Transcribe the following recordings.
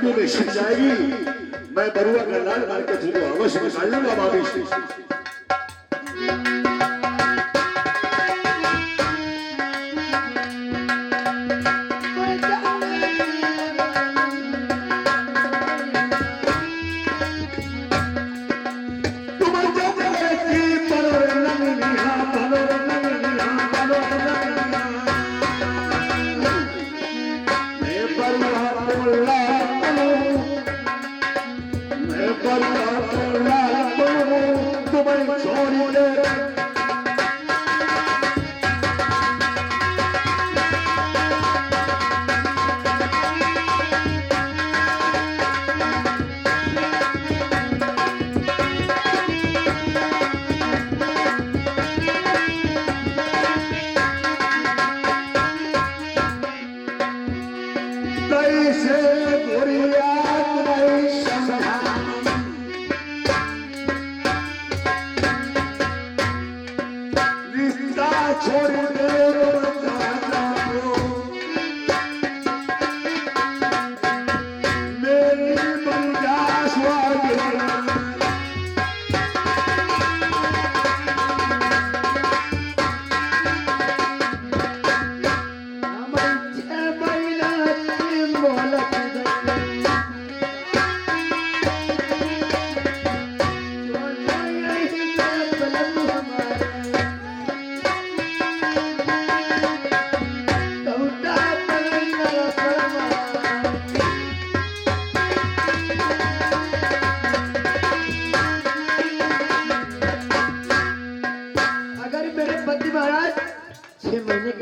जवानी में छिप जाएगी। मैं बरुआ का लाल मार के तुझको अवश्य निकाल लूंगा बाबी से।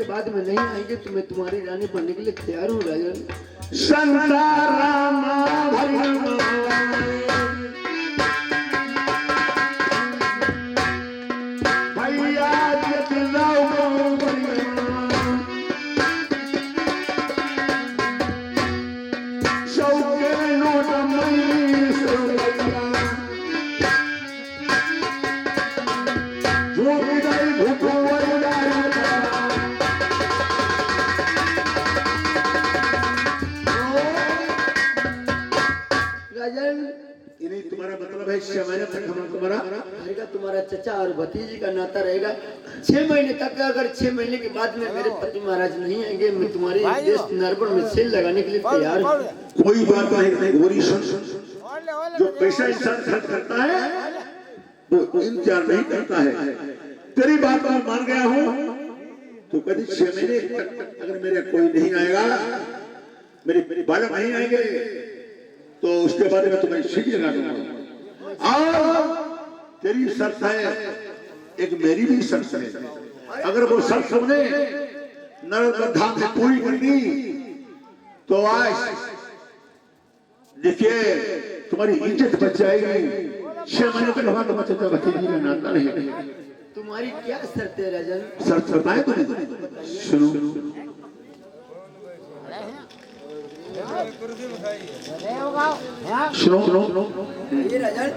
बाद में नहीं आएंगे तो मैं तुम्हारी रानी बनने के लिए तैयार हूँ राजन। तुम्हारा मतलब है 6 महीने तक हम तुम्हारा रहेगा, तुम्हारा चचा और भतीजी का नाता रहेगा 6 महीने तक। अगर 6 महीने के बाद में मेरे पति महाराज नहीं आएंगे, मैं तुम्हारे देश नरबन में सेल लगाने के लिए तैयार हूँ। कोई बात नहीं, गोरी सुन, जो पैसा इंसान खर्च करता है वो इंतजार नहीं करता है। तेरी बात मैं मान गया हूँ, तो कभी 6 महीने तक अगर मेरे कोई नहीं आएगा, मेरे बालक नहीं आएंगे, तो उसके बाद में तुम्हें सीख लगा दूंगा। और तेरी शर्त है, एक मेरी भी शर्त है। अगर वो शर्त हमने नर्मदा में पूरी कर दी तो आज देखिए तुम्हारी इज्जत बच जाएगी। 6 महीने तक हमारा बच्चा भतीजी का नाता रहेगा। तुम्हारी क्या शर्त है राजन? शर्त बताए तुम्हें, सुनो। सुनो ये राजन,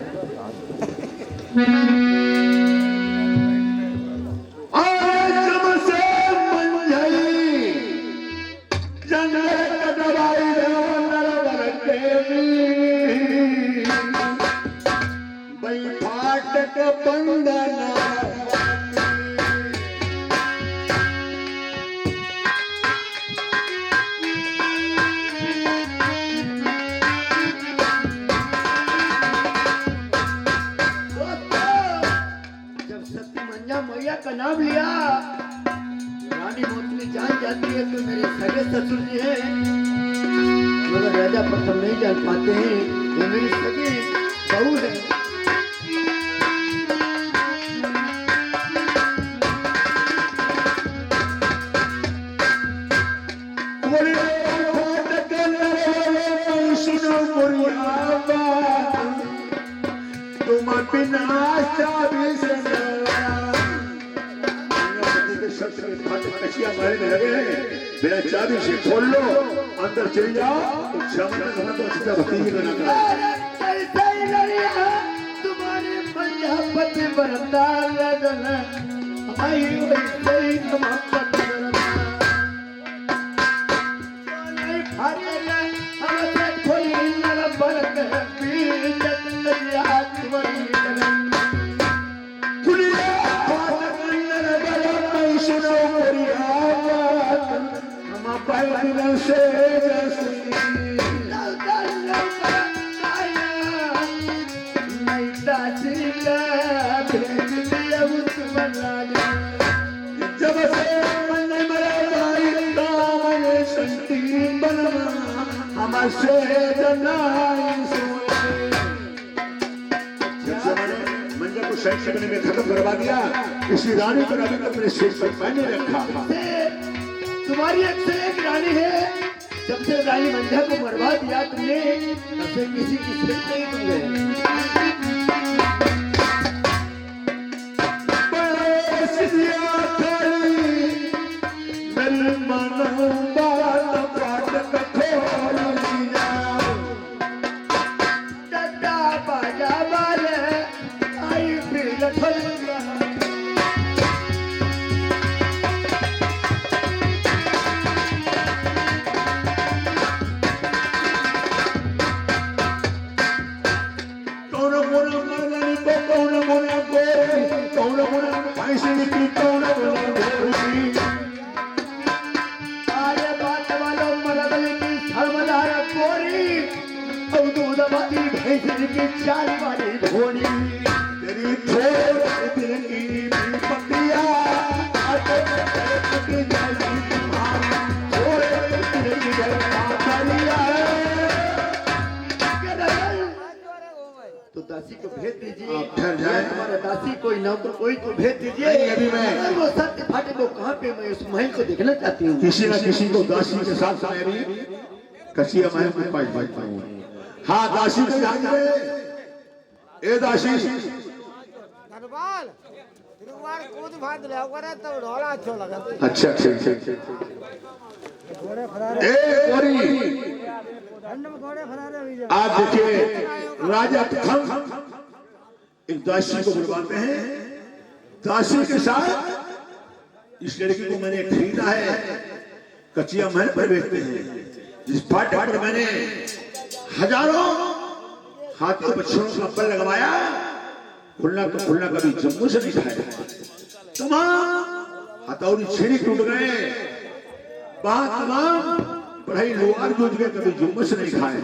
मैया का नाम लिया, रानी मोतनी जान जाती है तो मेरे सगे ससुर जी हैं, मगर राजा प्रथम नहीं जान पाते हैं ये मेरी सगी बहू है। तुम बिना हमारे में लगे हैं, बिना चाबी से खोल लो, अंदर चले जाओ तो 6 महीने तो सीधा भतीजी का नाता। तुम्हारे पंजाबी बरदार आई वैसे ही नहीं फाटे हमसे खोली हमसे जनाई सोए। जब से मैंने मंजा को शहर से में खत्म करवा दिया, इसी रानी पर अभी तक मेरे सिर पर मैंने रखा। तुम्हारी एक से एक रानी है, जब से रानी मंजा को मरवा दिया तुमने, तब से किसी की सिर नहीं तुम गए। चार वाली धोनी तेरी थोड़ी दिल की पतिया तो दासी को भेज दीजिए। आप ठहर जाए। हमारा दासी कोई नौकर कोई को भेज दीजिए। अभी मैं वो सत्य फाटे वो कहाँ पे, मैं उस महल को देखना चाहती हूँ। किसी न किसी को दासी के साथ मेरी कसिया महल में पाई बैठता हूँ। हाँ दासी से आगे ए दासी धनपाल तिरुवार कूद भाग ले ओकरे तब ढोला अच्छो लगत। अच्छा ए कोरी ठंड में घोड़े फरारे हुई जा। आप देखिए राजा प्रथम एक दासी को बुलवाते हैं। दासी के साथ इस लड़की को मैंने खरीदा है, कचिया महल पर बेचते हैं। जिस फाटक पर मैंने हजारों हाथी बच्चों का बल लगवाया, खुलना तो खुलना कभी जम्मू से नहीं खाया। तमाम हथौड़ी छेड़ी टूट गए, तमाम पढ़ाई लोहार जूझ गए, कभी जम्मू से नहीं खाए।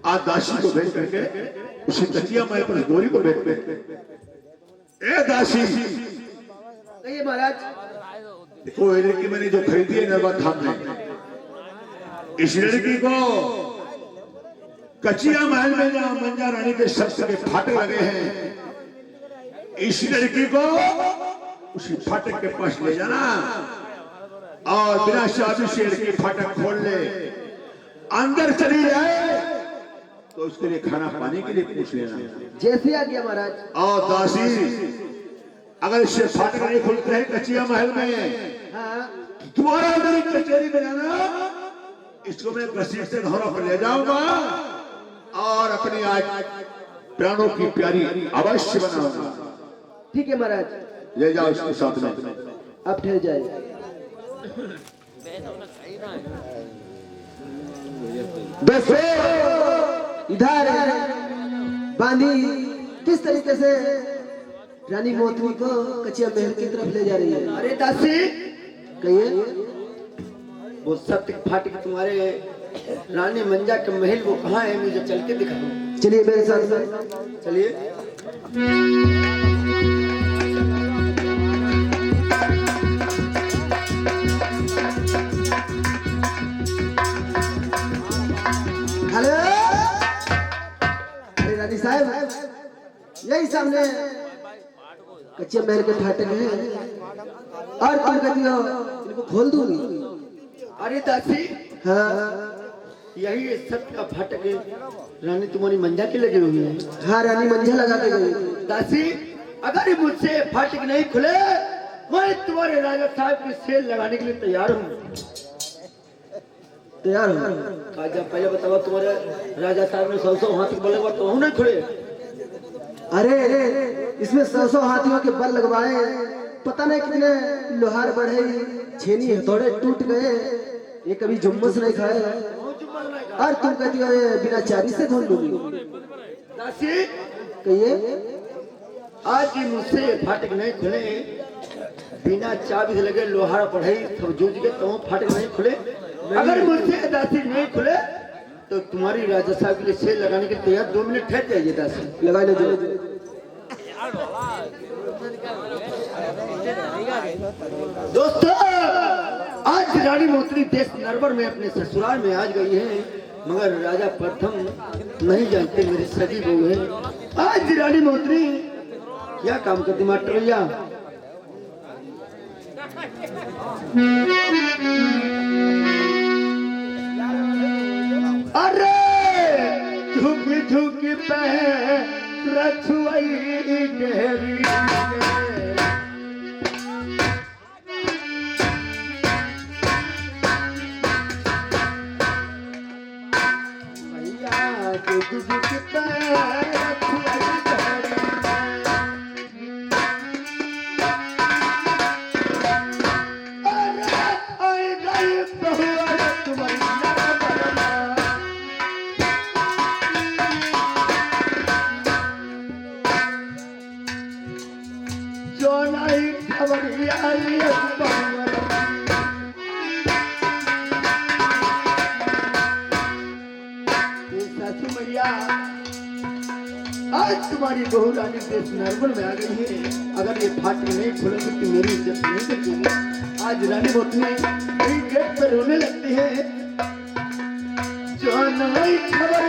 आज दासी को भेज करके उसी कचिया महल पर गोरी को भेजते। ए दासी कहिए महाराज। देखो ये लड़की मैंने जो खरीदी है नर्मदा धाम में, इस लड़की को कचिया महल में जहां मंजा रानी के शख्स के फाटक लगे हैं, इस लड़की को उसी फाटक के पास ले जाना और बिना चाबी से लड़की फाटक खोल ले, अंदर चली जाए तो उसके लिए खाना पानी के लिए पूछ लेना। जैसे आ गया महाराज। और दासी अगर इससे फाटक नहीं खुलते हैं कचिया महल में, हाँ। तुम्हारा मेरी कचहरी में जाना, इसको मैं घसीट से घरों पर ले जाऊंगा और अपनी आज प्राणों की प्यारी अवश्य बनाऊंगा। ठीक है महाराज, ले जाओ इसके साथ में। आप ठहर जाइए। इधर बांधी किस तरीके से रानी मोतनी को कचिया महल की तरफ ले जा रही है। अरे दासी कहिए। वो सत्य फाटक तुम्हारे रानी मंजा के महल वो कहाँ है, मुझे चल के दिखाओ। चलिए मेरे साथ चलिए। हेलो रानी साहब, यही सामने कच्चे महल के फाटक है और तुम कहती हो इनको खोल दूंगी। अरे दासी, हाँ यही सत्य का फाटक है, रानी तुम्हारी मंजा की लगी हुई है। हाँ रानी मंजा लगा के गई। दासी अगर मुझसे फाटक नहीं खुले, मैं तुम्हारे राजा साहब की सेल लगाने के लिए तैयार हूँ। तैयार हो? जब पहले बताओ तुम्हारे राजा साहब ने 100 हाथी बल लगवा तो नहीं खुले। अरे इसमें 100 हाथियों के बल लगवाए, पता नहीं कितने लोहार बढ़े, छेनी हथौड़े टूट गए, ये कभी जुम्मस नहीं खाए और तुम कहती हो बिना चाबी से धोल लूंगी। दासी कहिए। आज ही मुझसे फाटक नहीं खुले, बिना चाबी से लगे लोहार पढ़ाई सब जूझ गए तो फाटक नहीं खुले। अगर मुझसे दासी नहीं खुले तो तुम्हारी राजा साहब के लिए सेल लगाने के तैयार। 2 मिनट ठहर जाइए दासी। लगा ले दोस्तों, आज रानी मोतनी देश नरवर में अपने ससुराल में आज गई है। मगर राजा प्रथम नहीं जानते मेरी सगी बहू है। आज रानी मोतरी क्या काम करती मास्टर भैया? अरे झुकी झुकी रछुआई ढेरी भैया झुकी झुकी रछुआई आज तुम्हारी बहू रानी देश नर्मल में आ गई है। अगर ये फाटक नहीं खुलेगी तो मेरी इज्जत नहीं बचेगी। आज रानी मोतनी मेरी गेट पर रोने लगती है। जो नहीं खबर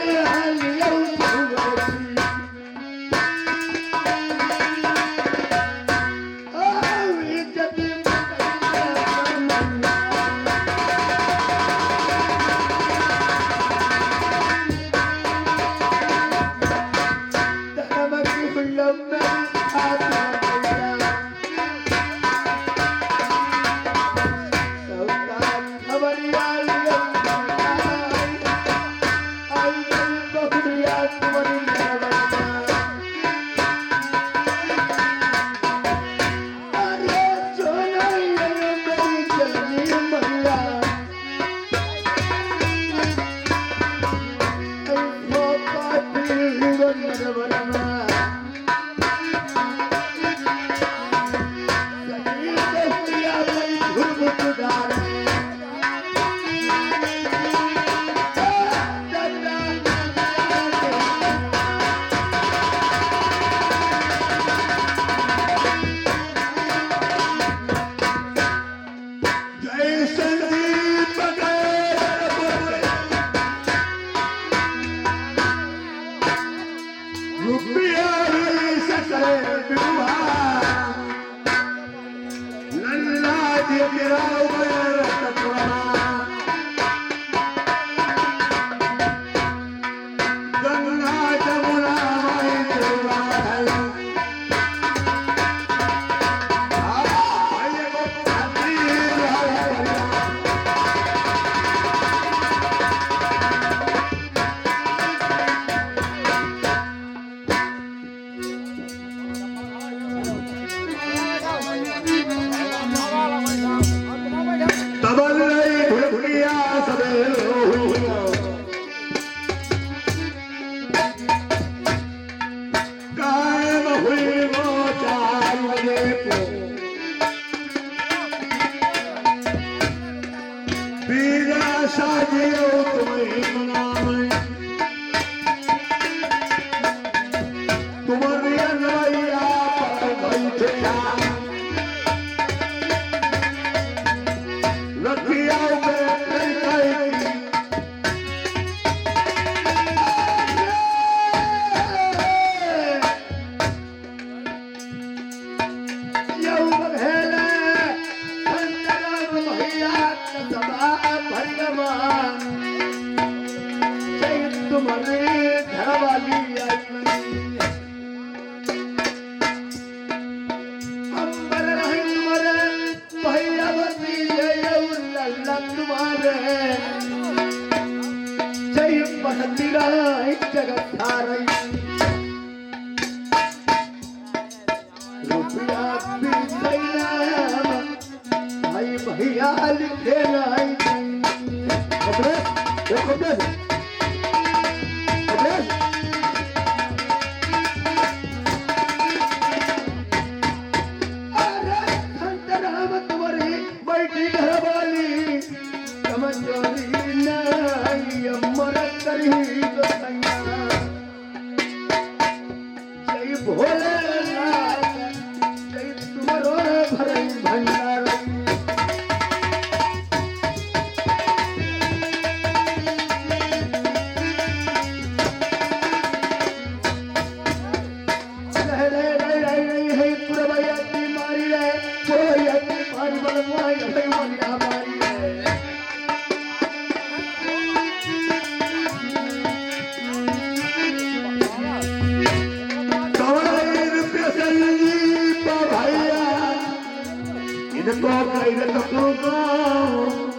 गैरत को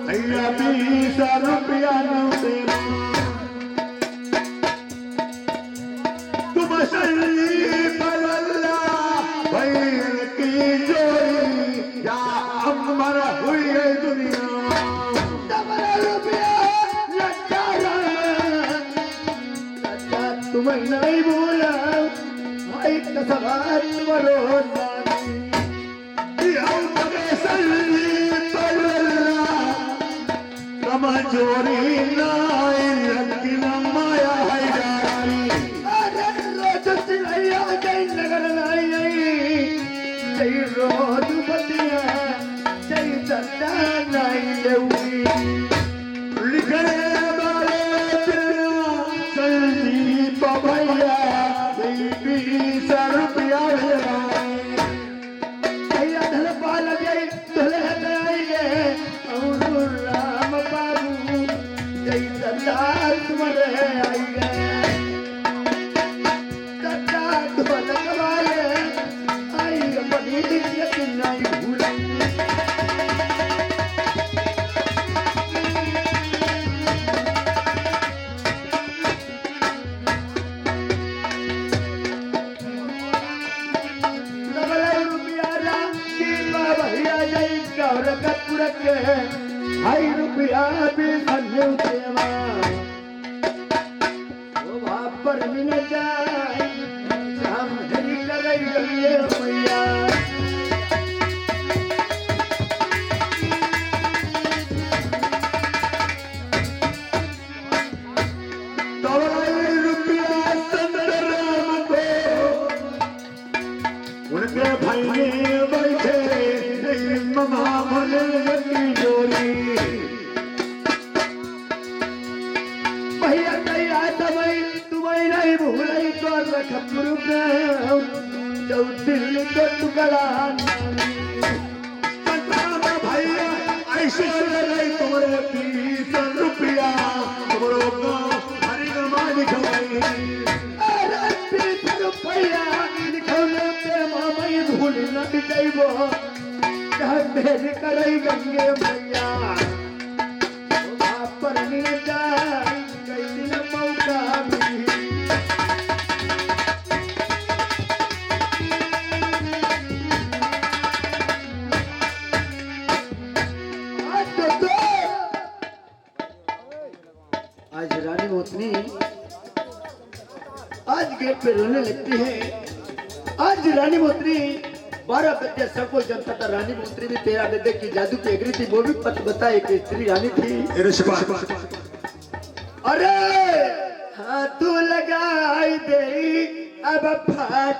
भैया 20 रुपया न दे तुम सल्ली पर अल्लाह भैया की जोड़ी या अमर हुई है दुनिया तुम्हें नहीं बोला भाई कसबात मरो कमजोरी नाइन माया है जानी अरे रोज चिड़ैया जय नगर लाई जय रोज बतिया जय दत्ता लाई लेउगी लिखने वाले संदीप भैया 20 रुपया भैया धल पाल गई धुले गए और राम बाबू जय दत्ता तुम्हारे आई गए दत्ता तुम्हारे कमाए आई अपनी यकीन नहीं भूला हाई रुपया भी धन्य देवा वो बाप पर मिल जाए हम हरी करे गए मैया रुपया संतराम को उनके भाई ने बैठे ममा भले भैया तैया तुम्हें तुम्हें नहीं भूलाई तो रख जो दिल को टुकड़ा भैया ऐसे नहीं तुम्हारे 20 रुपया तुम्हारो हरी नमा लिखवाई अरे 20 रुपया लिखौले पे मामा भूल न जाइबो मेरे करई गंगे मैया पर मिल जाए कई दिन मौका मिली आज रानी मोतनी आज गेट पे रोने लगती है आज रानी मोतनी 12 बच्चे सबको जनता था रानी मोतनी भी 13 बच्चे की जादू की एग्री थी वो भी पत बताए कि स्त्री रानी थी अरे हाथ लगाई दे अब फाट